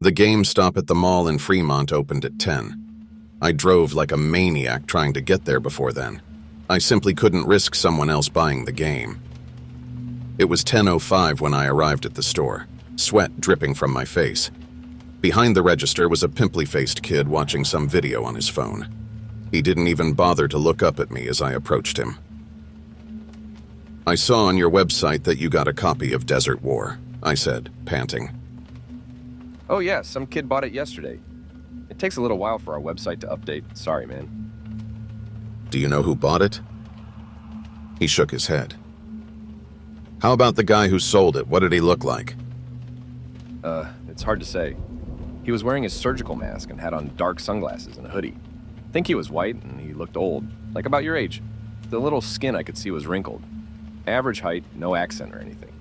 The GameStop at the mall in Fremont opened at 10. I drove like a maniac trying to get there before then. I simply couldn't risk someone else buying the game. It was 10:05 when I arrived at the store, sweat dripping from my face. Behind the register was a pimply-faced kid watching some video on his phone. He didn't even bother to look up at me as I approached him. "I saw on your website that you got a copy of Desert War," I said, panting. Oh yeah, some kid bought it yesterday. It takes a little while for our website to update. Sorry, man. "Do you know who bought it?" He shook his head. "How about the guy who sold it? What did he look like?" It's hard to say. He was wearing his surgical mask and had on dark sunglasses and a hoodie. I think he was white and he looked old, like about your age. The little skin I could see was wrinkled. Average height, no accent or anything.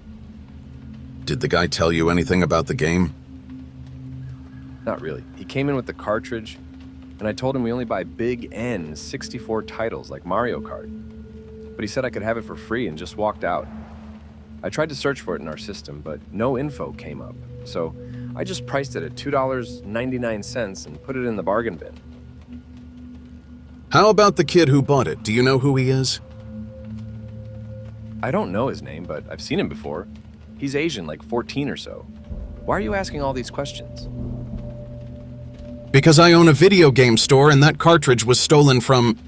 "Did the guy tell you anything about the game?" Not really. He came in with the cartridge, and I told him we only buy big N64 titles like Mario Kart. But he said I could have it for free and just walked out. I tried to search for it in our system, but no info came up. So I just priced it at $2.99 and put it in the bargain bin. "How about the kid who bought it? Do you know who he is?" I don't know his name, but I've seen him before. He's Asian, like 14 or so. Why are you asking all these questions? "Because I own a video game store and that cartridge was stolen from..."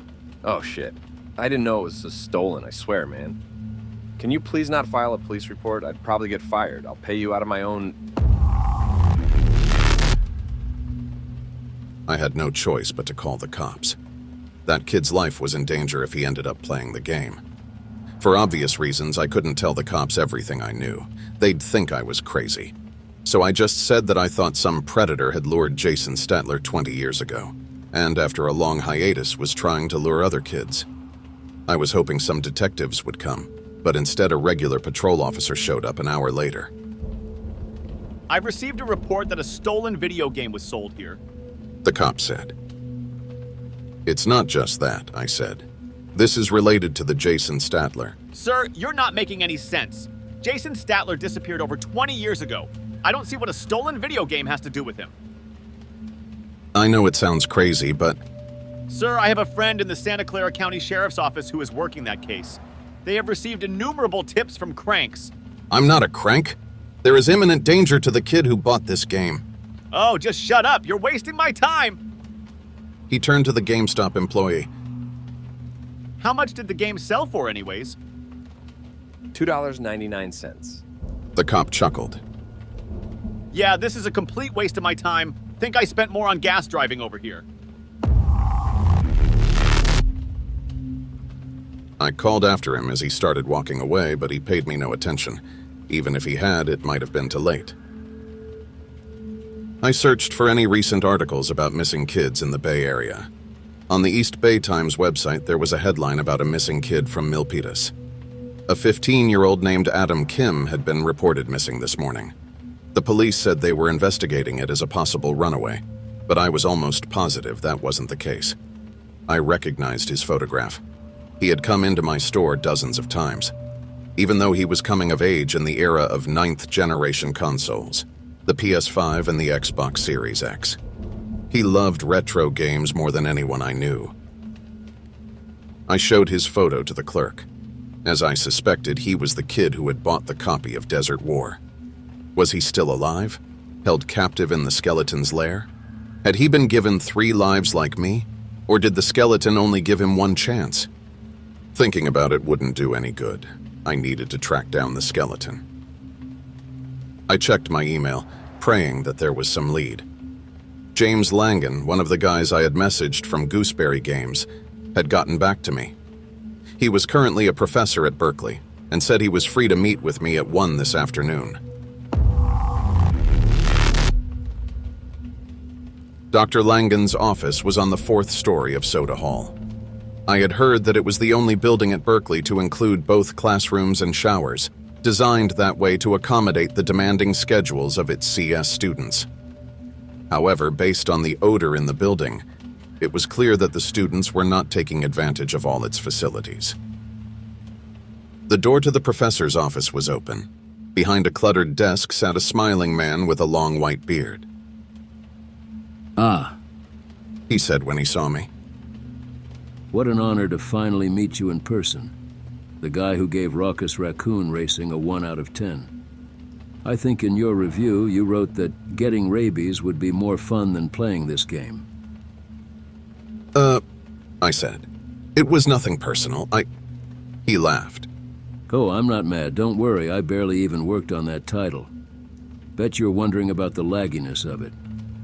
Oh shit. I didn't know it was stolen, I swear, man. Can you please not file a police report? I'd probably get fired. I'll pay you out of my own... I had no choice but to call the cops. That kid's life was in danger if he ended up playing the game. For obvious reasons, I couldn't tell the cops everything I knew. They'd think I was crazy. So I just said that I thought some predator had lured Jason Statler 20 years ago, and after a long hiatus was trying to lure other kids. I was hoping some detectives would come, but instead a regular patrol officer showed up an hour later. "I've received a report that a stolen video game was sold here," the cop said. "It's not just that," I said. "This is related to the Jason Statler." "Sir, you're not making any sense. Jason Statler disappeared over 20 years ago. I don't see what a stolen video game has to do with him." I know it sounds crazy, but... "Sir, I have a friend in the Santa Clara County Sheriff's Office who is working that case. They have received innumerable tips from cranks." I'm not a crank. There is imminent danger to the kid who bought this game. "Oh, just shut up. You're wasting my time." He turned to the GameStop employee. "How much did the game sell for anyways?" $2.99. The cop chuckled. "Yeah, this is a complete waste of my time. Think I spent more on gas driving over here." I called after him as he started walking away, but he paid me no attention. Even if he had, it might have been too late. I searched for any recent articles about missing kids in the Bay Area. On the East Bay Times website, there was a headline about a missing kid from Milpitas. A 15-year-old named Adam Kim had been reported missing this morning. The police said they were investigating it as a possible runaway, but I was almost positive that wasn't the case. I recognized his photograph. He had come into my store dozens of times, even though he was coming of age in the era of 9th-generation consoles, the PS5 and the Xbox Series X. He loved retro games more than anyone I knew. I showed his photo to the clerk. As I suspected, he was the kid who had bought the copy of Desert War. Was he still alive? Held captive in the skeleton's lair? Had he been given 3 lives like me? Or did the skeleton only give him one chance? Thinking about it wouldn't do any good. I needed to track down the skeleton. I checked my email, praying that there was some lead. James Langan, one of the guys I had messaged from Gooseberry Games, had gotten back to me. He was currently a professor at Berkeley and said he was free to meet with me at 1 this afternoon. Dr. Langan's office was on the 4th story of Soda Hall. I had heard that it was the only building at Berkeley to include both classrooms and showers, designed that way to accommodate the demanding schedules of its CS students. However, based on the odor in the building, it was clear that the students were not taking advantage of all its facilities. The door to the professor's office was open. Behind a cluttered desk sat a smiling man with a long white beard. Ah, he said when he saw me. what an honor to finally meet you in person. The guy who gave Raucous Raccoon Racing a 1 out of 10. I think in your review you wrote that getting rabies would be more fun than playing this game. I said. It was nothing personal. He laughed. Oh, I'm not mad. Don't worry, I barely even worked on that title. Bet you're wondering about the lagginess of it.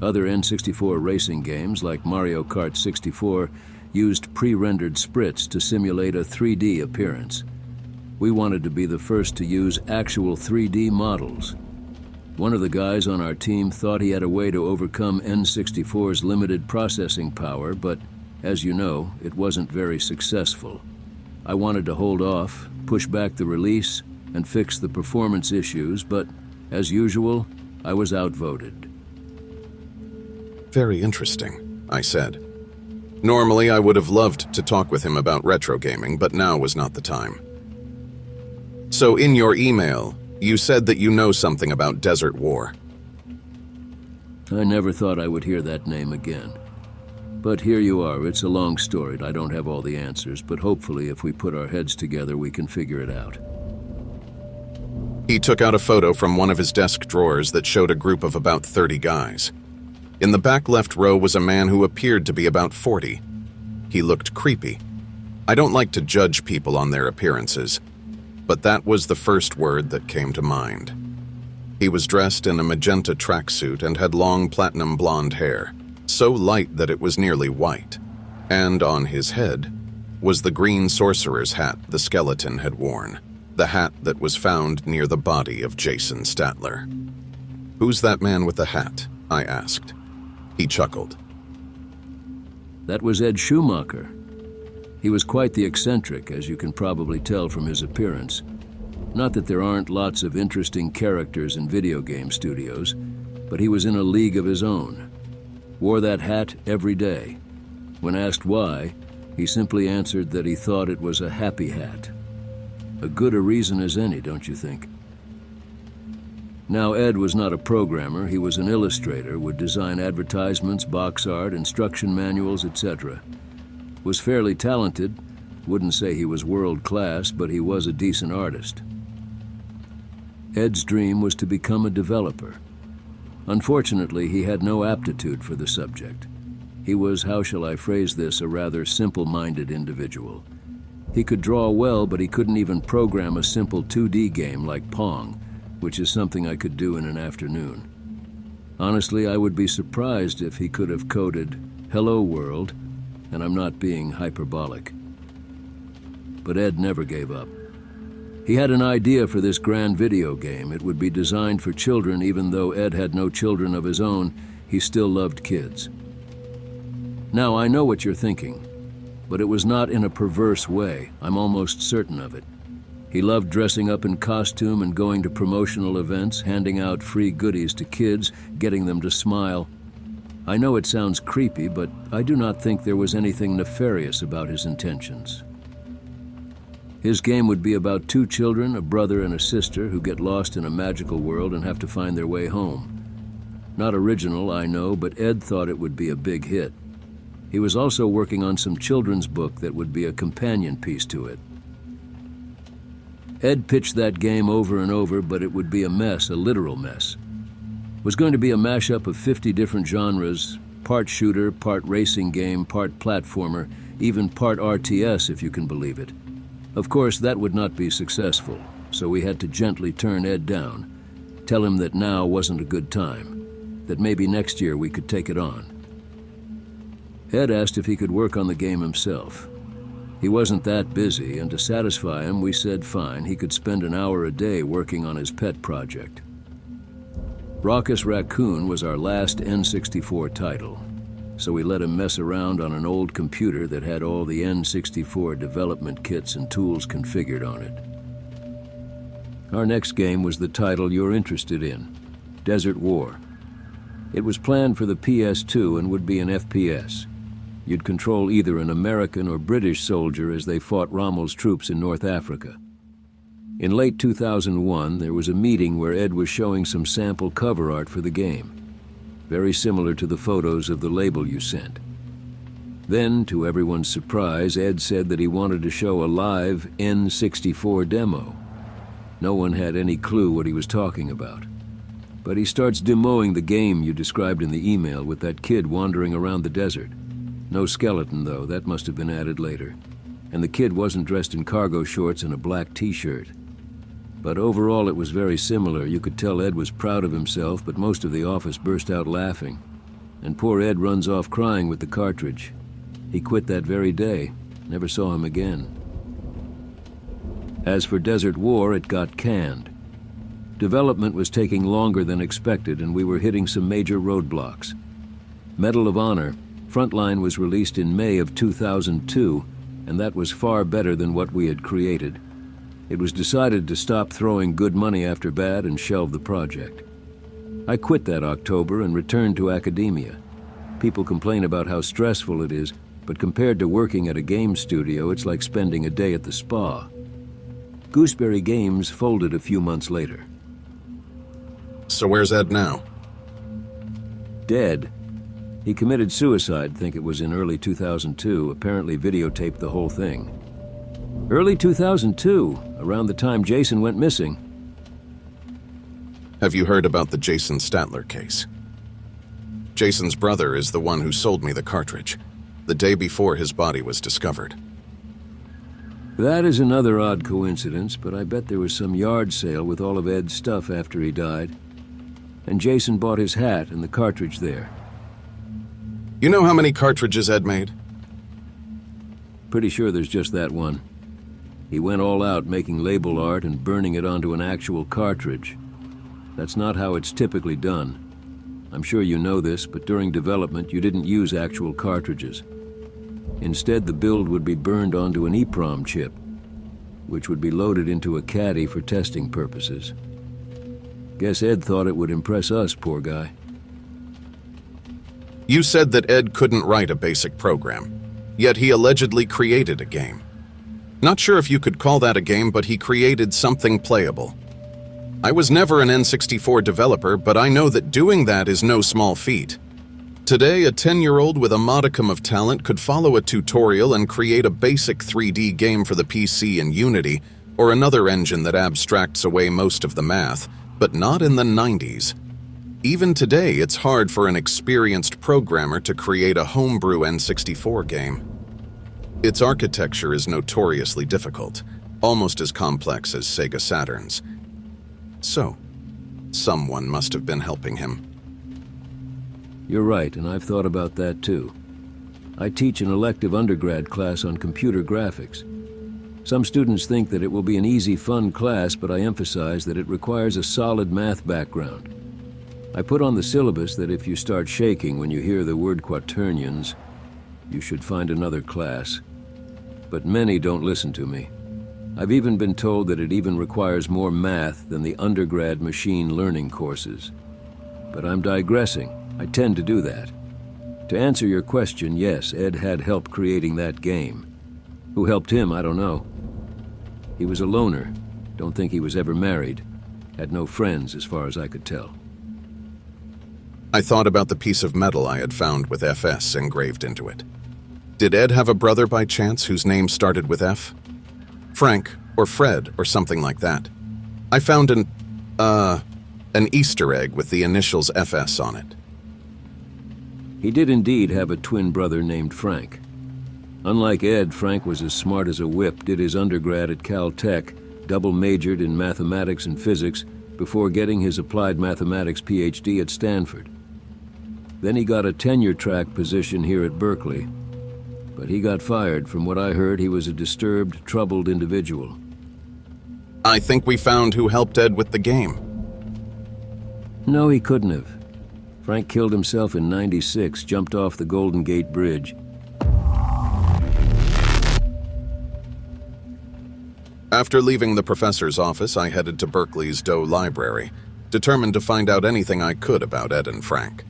Other N64 racing games, like Mario Kart 64, used pre-rendered sprits to simulate a 3D appearance. We wanted to be the first to use actual 3D models. One of the guys on our team thought he had a way to overcome N64's limited processing power, but as you know, it wasn't very successful. I wanted to hold off, push back the release, and fix the performance issues, but as usual, I was outvoted. Very interesting, I said. Normally, I would have loved to talk with him about retro gaming, but now was not the time. So in your email, you said that you know something about Desert War. I never thought I would hear that name again. But here you are. It's a long story. I don't have all the answers, but hopefully if we put our heads together, we can figure it out. He took out a photo from one of his desk drawers that showed a group of about 30 guys. In the back left row was a man who appeared to be about 40. He looked creepy. I don't like to judge people on their appearances, but that was the first word that came to mind. He was dressed in a magenta tracksuit and had long platinum blonde hair, so light that it was nearly white. And on his head was the green sorcerer's hat the skeleton had worn, the hat that was found near the body of Jason Statler. "Who's that man with the hat?" I asked. He chuckled. That was Ed Schumacher. He was quite the eccentric, as you can probably tell from his appearance. Not that there aren't lots of interesting characters in video game studios, but he was in a league of his own. Wore that hat every day. When asked why, he simply answered that he thought it was a happy hat. A good a reason as any, don't you think? Now, Ed was not a programmer. He was an illustrator, would design advertisements, box art, instruction manuals, etc. Was fairly talented. Wouldn't say he was world-class, but he was a decent artist. Ed's dream was to become a developer. Unfortunately, he had no aptitude for the subject. He was, how shall I phrase this, a rather simple-minded individual. He could draw well, but he couldn't even program a simple 2D game like Pong, which is something I could do in an afternoon. Honestly, I would be surprised if he could have coded "Hello World," and I'm not being hyperbolic. But Ed never gave up. He had an idea for this grand video game. It would be designed for children. Even though Ed had no children of his own, he still loved kids. Now, I know what you're thinking, but it was not in a perverse way. I'm almost certain of it. He loved dressing up in costume and going to promotional events, handing out free goodies to kids, getting them to smile. I know it sounds creepy, but I do not think there was anything nefarious about his intentions. His game would be about 2 children, a brother and a sister, who get lost in a magical world and have to find their way home. Not original, I know, but Ed thought it would be a big hit. He was also working on some children's book that would be a companion piece to it. Ed pitched that game over and over, but it would be a mess, a literal mess. It was going to be a mashup of 50 different genres, part shooter, part racing game, part platformer, even part RTS, if you can believe it. Of course, that would not be successful, so we had to gently turn Ed down, tell him that now wasn't a good time, that maybe next year we could take it on. Ed asked if he could work on the game himself. He wasn't that busy, and to satisfy him, we said fine, he could spend an hour a day working on his pet project. Raucous Raccoon was our last N64 title, so we let him mess around on an old computer that had all the N64 development kits and tools configured on it. Our next game was the title you're interested in, Desert War. It was planned for the PS2 and would be an FPS. You'd control either an American or British soldier as they fought Rommel's troops in North Africa. In late 2001, there was a meeting where Ed was showing some sample cover art for the game. very similar to the photos of the label you sent. Then, to everyone's surprise, Ed said that he wanted to show a live N64 demo. No one had any clue what he was talking about. But he starts demoing the game you described in the email with that kid wandering around the desert. No skeleton, though. That must have been added later. And the kid wasn't dressed in cargo shorts and a black t-shirt. But overall, it was very similar. You could tell Ed was proud of himself, but most of the office burst out laughing. And poor Ed runs off crying with the cartridge. He quit that very day. Never saw him again. As for Desert War, it got canned. Development was taking longer than expected, and we were hitting some major roadblocks. Medal of Honor, Frontline was released in May of 2002, and that was far better than what we had created. It was decided to stop throwing good money after bad and shelve the project. I quit that October and returned to academia. People complain about how stressful it is, but compared to working at a game studio, it's like spending a day at the spa. Gooseberry Games folded a few months later. So where's Ed now? Dead. He committed suicide, think it was in early 2002, apparently videotaped the whole thing. Early 2002, around the time Jason went missing. Have you heard about the Jason Statler case? Jason's brother is the one who sold me the cartridge, the day before his body was discovered. That is another odd coincidence, but I bet there was some yard sale with all of Ed's stuff after he died. And Jason bought his hat and the cartridge there. You know how many cartridges Ed made? Pretty sure there's just that one. He went all out making label art and burning it onto an actual cartridge. That's not how it's typically done. I'm sure you know this, but during development you didn't use actual cartridges. Instead, the build would be burned onto an EEPROM chip, which would be loaded into a caddy for testing purposes. Guess Ed thought it would impress us, poor guy. You said that Ed couldn't write a basic program, yet he allegedly created a game. Not sure if you could call that a game, but he created something playable. I was never an N64 developer, but I know that doing that is no small feat. Today, a 10-year-old with a modicum of talent could follow a tutorial and create a basic 3D game for the PC in Unity, or another engine that abstracts away most of the math, but not in the 90s. Even today, it's hard for an experienced programmer to create a homebrew N64 game. Its architecture is notoriously difficult, almost as complex as Sega Saturn's. So, someone must have been helping him. You're right, and I've thought about that too. I teach an elective undergrad class on computer graphics. Some students think that it will be an easy, fun class, but I emphasize that it requires a solid math background. I put on the syllabus that if you start shaking when you hear the word quaternions, you should find another class. But many don't listen to me. I've even been told that it even requires more math than the undergrad machine learning courses. But I'm digressing. I tend to do that. To answer your question, yes, Ed had help creating that game. Who helped him, I don't know. He was a loner. Don't think he was ever married. Had no friends, as far as I could tell. I thought about the piece of metal I had found with FS engraved into it. Did Ed have a brother by chance whose name started with F? Frank, or Fred, or something like that. I found an Easter egg with the initials FS on it. He did indeed have a twin brother named Frank. Unlike Ed, Frank was as smart as a whip, did his undergrad at Caltech, double majored in mathematics and physics before getting his applied mathematics PhD at Stanford. Then he got a tenure-track position here at Berkeley. But he got fired. From what I heard, he was a disturbed, troubled individual. I think we found who helped Ed with the game. No, he couldn't have. Frank killed himself in '96, jumped off the Golden Gate Bridge. After leaving the professor's office, I headed to Berkeley's Doe Library, determined to find out anything I could about Ed and Frank.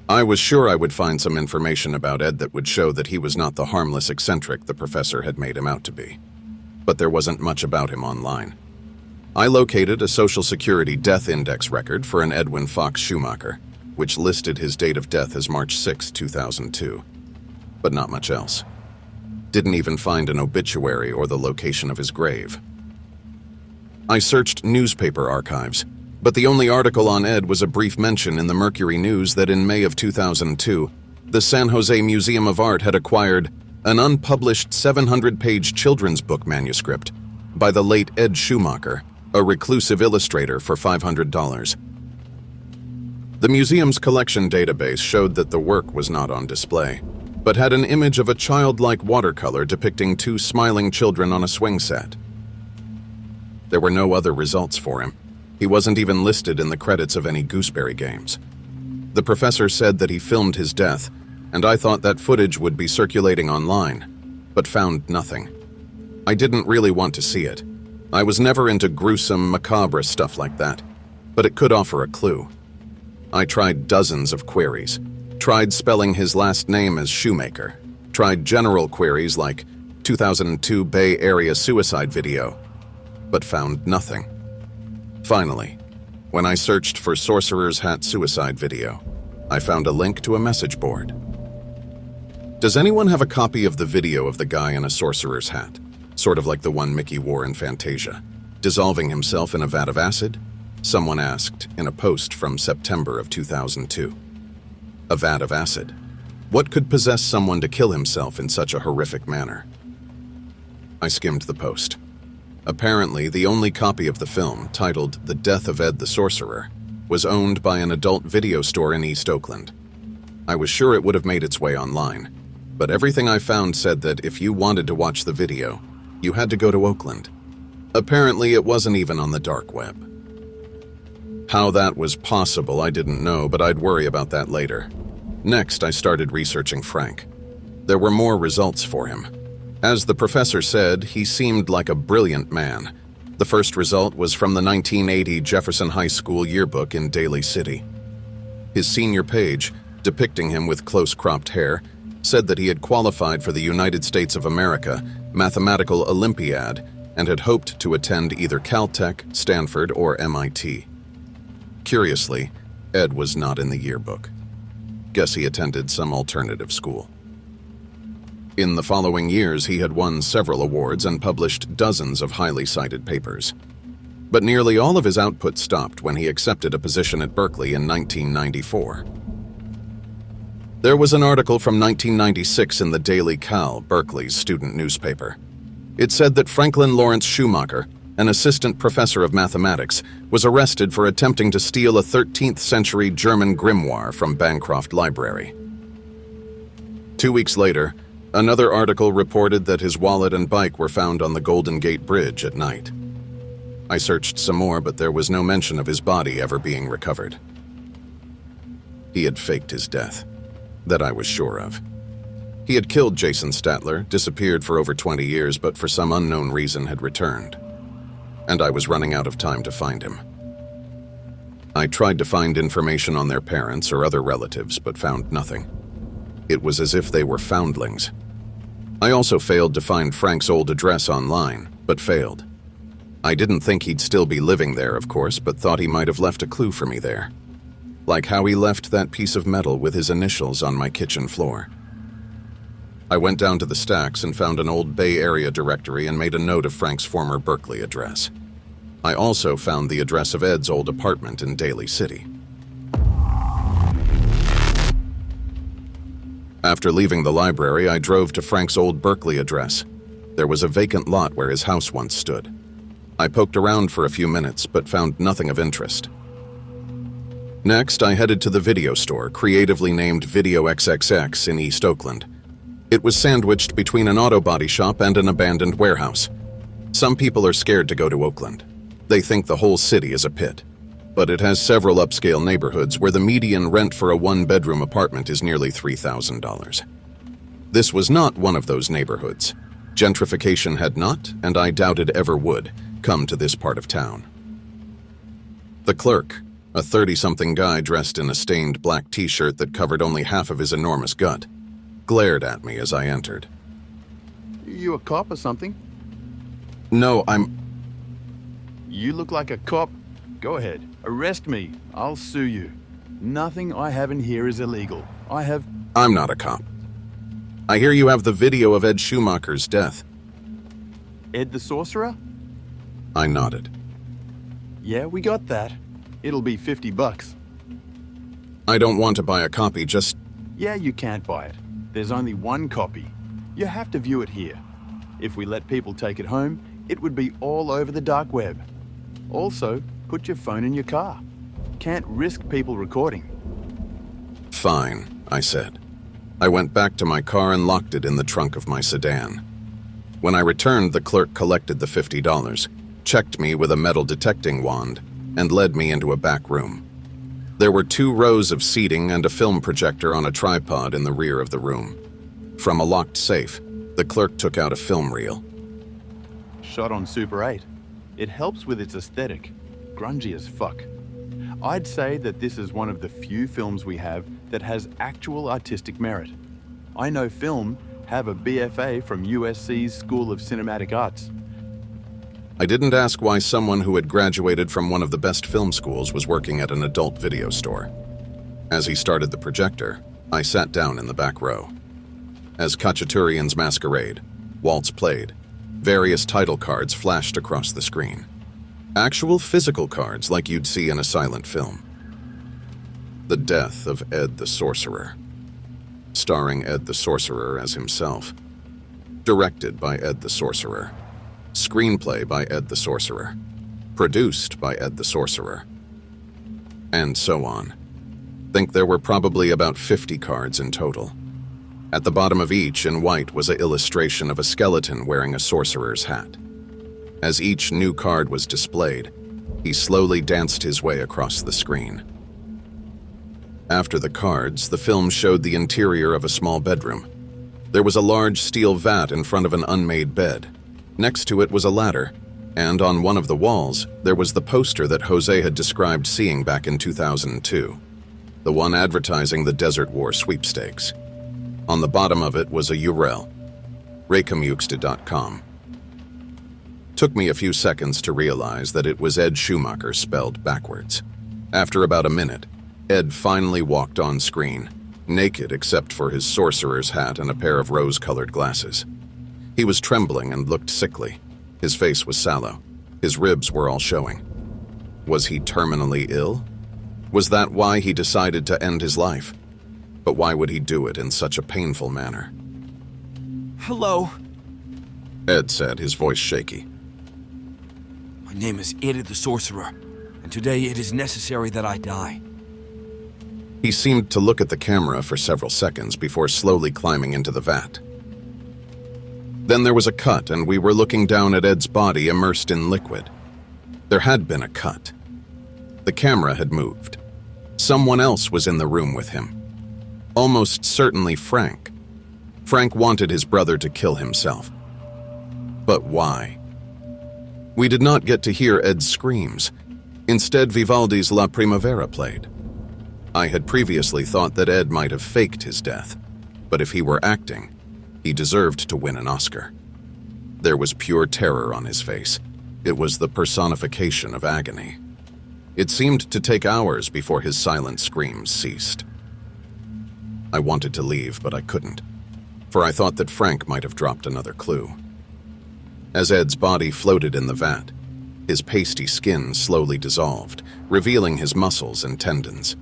I was sure I would find some information about Ed that would show that he was not the harmless eccentric the professor had made him out to be. But there wasn't much about him online. I located a Social Security death index record for an Edwin Fox Schumacher, which listed his date of death as March 6, 2002. But not much else. Didn't even find an obituary or the location of his grave. I searched newspaper archives, but the only article on Ed was a brief mention in the Mercury News that in May of 2002, the San Jose Museum of Art had acquired an unpublished 700-page children's book manuscript by the late Ed Schumacher, a reclusive illustrator, for $500. The museum's collection database showed that the work was not on display, but had an image of a childlike watercolor depicting two smiling children on a swing set. There were no other results for him. He wasn't even listed in the credits of any Gooseberry games. The professor said that he filmed his death, and I thought that footage would be circulating online, but found nothing. I didn't really want to see it. I was never into gruesome, macabre stuff like that, but it could offer a clue. I tried dozens of queries, tried spelling his last name as Shoemaker, tried general queries like 2002 Bay Area suicide video, but found nothing. Finally, when I searched for Sorcerer's Hat suicide video, I found a link to a message board. Does anyone have a copy of the video of the guy in a sorcerer's hat, sort of like the one Mickey wore in Fantasia, dissolving himself in a vat of acid? Someone asked in a post from September of 2002. A vat of acid. What could possess someone to kill himself in such a horrific manner? I skimmed the post. Apparently, the only copy of the film, titled The Death of Ed the Sorcerer, was owned by an adult video store in East Oakland. I was sure it would have made its way online, but everything I found said that if you wanted to watch the video, you had to go to Oakland. Apparently, it wasn't even on the dark web. How that was possible, I didn't know, but I'd worry about that later. Next, I started researching Frank. There were more results for him. As the professor said, he seemed like a brilliant man. The first result was from the 1980 Jefferson High School yearbook in Daly City. His senior page, depicting him with close-cropped hair, said that he had qualified for the United States of America Mathematical Olympiad and had hoped to attend either Caltech, Stanford, or MIT. Curiously, Ed was not in the yearbook. Guess he attended some alternative school. In the following years, he had won several awards and published dozens of highly cited papers. But nearly all of his output stopped when he accepted a position at Berkeley in 1994. There was an article from 1996 in the Daily Cal, Berkeley's student newspaper. It said that Franklin Lawrence Schumacher, an assistant professor of mathematics, was arrested for attempting to steal a 13th century German grimoire from Bancroft Library. 2 weeks later, another article reported that his wallet and bike were found on the Golden Gate Bridge at night. I searched some more, but there was no mention of his body ever being recovered. He had faked his death. That I was sure of. He had killed Jason Statler, disappeared for over 20 years, but for some unknown reason had returned. And I was running out of time to find him. I tried to find information on their parents or other relatives, but found nothing. It was as if they were foundlings. I also failed to find Frank's old address online, but failed. I didn't think he'd still be living there, of course, but thought he might have left a clue for me there. Like how he left that piece of metal with his initials on my kitchen floor. I went down to the stacks and found an old Bay Area directory and made a note of Frank's former Berkeley address. I also found the address of Ed's old apartment in Daly City. After leaving the library, I drove to Frank's old Berkeley address. There was a vacant lot where his house once stood. I poked around for a few minutes, but found nothing of interest. Next, I headed to the video store, creatively named Video XXX in East Oakland. It was sandwiched between an auto body shop and an abandoned warehouse. Some people are scared to go to Oakland. They think the whole city is a pit. But it has several upscale neighborhoods where the median rent for a one-bedroom apartment is nearly $3,000. This was not one of those neighborhoods. Gentrification had not, and I doubted ever would, come to this part of town. The clerk, a 30-something guy dressed in a stained black t-shirt that covered only half of his enormous gut, glared at me as I entered. You a cop or something? No, You look like a cop. Go ahead, arrest me. I'll sue you. Nothing I have in here is illegal. I'm not a cop. I hear you have the video of Ed Schumacher's death. Ed the Sorcerer? I nodded. Yeah, we got that. It'll be $50. I don't want to buy a copy, just... Yeah, you can't buy it. There's only one copy. You have to view it here. If we let people take it home, it would be all over the dark web. Also, put your phone in your car. Can't risk people recording. Fine, I said. I went back to my car and locked it in the trunk of my sedan. When I returned, the clerk collected the $50, checked me with a metal detecting wand, and led me into a back room. There were 2 rows of seating and a film projector on a tripod in the rear of the room. From a locked safe, the clerk took out a film reel. Shot on Super 8. It helps with its aesthetic. Grungy as fuck. I'd say that this is one of the few films we have that has actual artistic merit. I know film have a BFA from USC's School of Cinematic Arts. I didn't ask why someone who had graduated from one of the best film schools was working at an adult video store. As he started the projector, I sat down in the back row. As Khachaturian's Masquerade, Waltz played, various title cards flashed across the screen. Actual physical cards like you'd see in a silent film. The Death of Ed the Sorcerer. Starring Ed the Sorcerer as himself. Directed by Ed the Sorcerer. Screenplay by Ed the Sorcerer. Produced by Ed the Sorcerer. And so on. Think there were probably about 50 cards in total. At the bottom of each, in white, was an illustration of a skeleton wearing a sorcerer's hat. As each new card was displayed, he slowly danced his way across the screen. After the cards, the film showed the interior of a small bedroom. There was a large steel vat in front of an unmade bed. Next to it was a ladder, and on one of the walls, there was the poster that Jose had described seeing back in 2002, the one advertising the Desert War sweepstakes. On the bottom of it was a URL, raycomuxta.com. Took me a few seconds to realize that it was Ed Schumacher spelled backwards. After about a minute, Ed finally walked on screen, naked except for his sorcerer's hat and a pair of rose-colored glasses. He was trembling and looked sickly. His face was sallow. His ribs were all showing. Was he terminally ill? Was that why he decided to end his life? But why would he do it in such a painful manner? Hello. Ed said, his voice shaky. My name is Ed the Sorcerer, and today it is necessary that I die. He seemed to look at the camera for several seconds before slowly climbing into the vat. Then there was a cut, and we were looking down at Ed's body immersed in liquid. There had been a cut. The camera had moved. Someone else was in the room with him. Almost certainly Frank. Frank wanted his brother to kill himself. But why? We did not get to hear Ed's screams. Instead, Vivaldi's La Primavera played. I had previously thought that Ed might have faked his death, but if he were acting, he deserved to win an Oscar. There was pure terror on his face. It was the personification of agony. It seemed to take hours before his silent screams ceased. I wanted to leave, but I couldn't, for I thought that Frank might have dropped another clue. As Ed's body floated in the vat, his pasty skin slowly dissolved, revealing his muscles and tendons.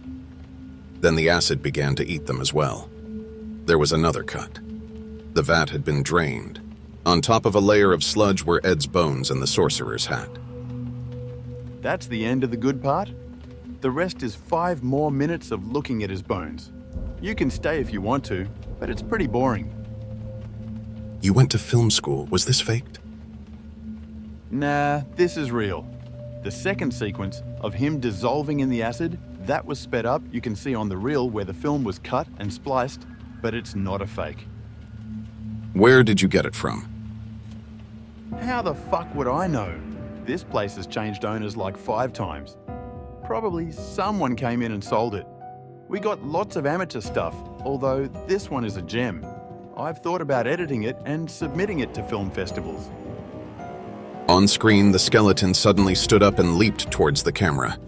Then the acid began to eat them as well. There was another cut. The vat had been drained. On top of a layer of sludge were Ed's bones and the sorcerer's hat. That's the end of the good part. The rest is 5 more minutes of looking at his bones. You can stay if you want to, but it's pretty boring. You went to film school. Was this faked? Nah, this is real. The second sequence of him dissolving in the acid, that was sped up. You can see on the reel where the film was cut and spliced, but it's not a fake. Where did you get it from? How the fuck would I know? This place has changed owners like 5 times. Probably someone came in and sold it. We got lots of amateur stuff, although this one is a gem. I've thought about editing it and submitting it to film festivals. On screen, the skeleton suddenly stood up and leaped towards the camera.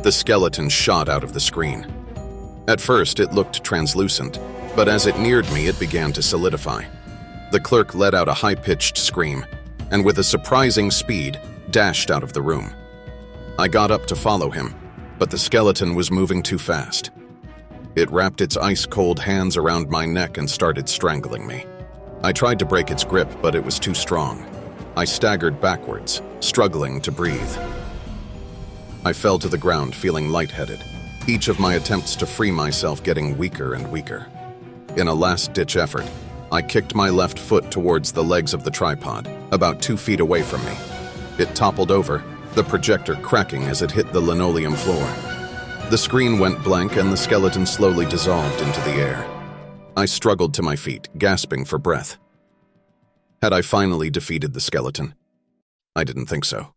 The skeleton shot out of the screen. At first, it looked translucent, but as it neared me, it began to solidify. The clerk let out a high-pitched scream, and with a surprising speed, dashed out of the room. I got up to follow him, but the skeleton was moving too fast. It wrapped its ice-cold hands around my neck and started strangling me. I tried to break its grip, but it was too strong. I staggered backwards, struggling to breathe. I fell to the ground, feeling lightheaded, each of my attempts to free myself getting weaker and weaker. In a last-ditch effort, I kicked my left foot towards the legs of the tripod, about 2 feet away from me. It toppled over, the projector cracking as it hit the linoleum floor. The screen went blank and the skeleton slowly dissolved into the air. I struggled to my feet, gasping for breath. Had I finally defeated the skeleton? I didn't think so.